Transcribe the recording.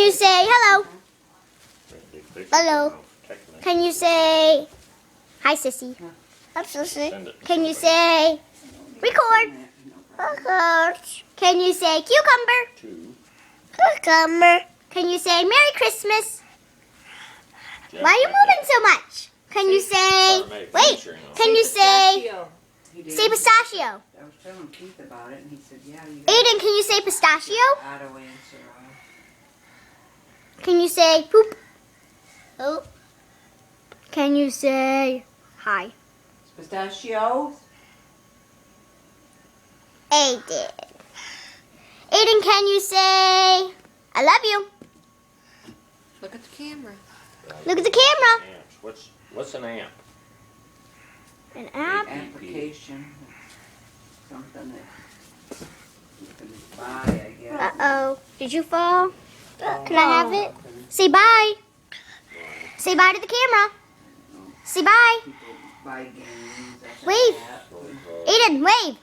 you say hello? Hello. Can you say hi, Sissy? Hi, Sissy. Can you say record? Record. Can you say cucumber? Cucumber. Can you say Merry Christmas? Why are you moving so much? Can you say, wait, can you say pistachio? I was telling Keith about it, and he said, yeah, you got Aiden, can you say pistachio? auto answer on. Can you say poop? Oh. Can you say hi? Pistachios? Aiden. Aiden, can you say I love you? Look at the camera. Look at the camera. Amps. What's an amp? An app. Application. Something that you can buy, I guess. Uh-oh. Did you fall? Can I have it? Say bye. Say bye to the camera. Say bye. People buy games. Wave. That. Aiden, wave.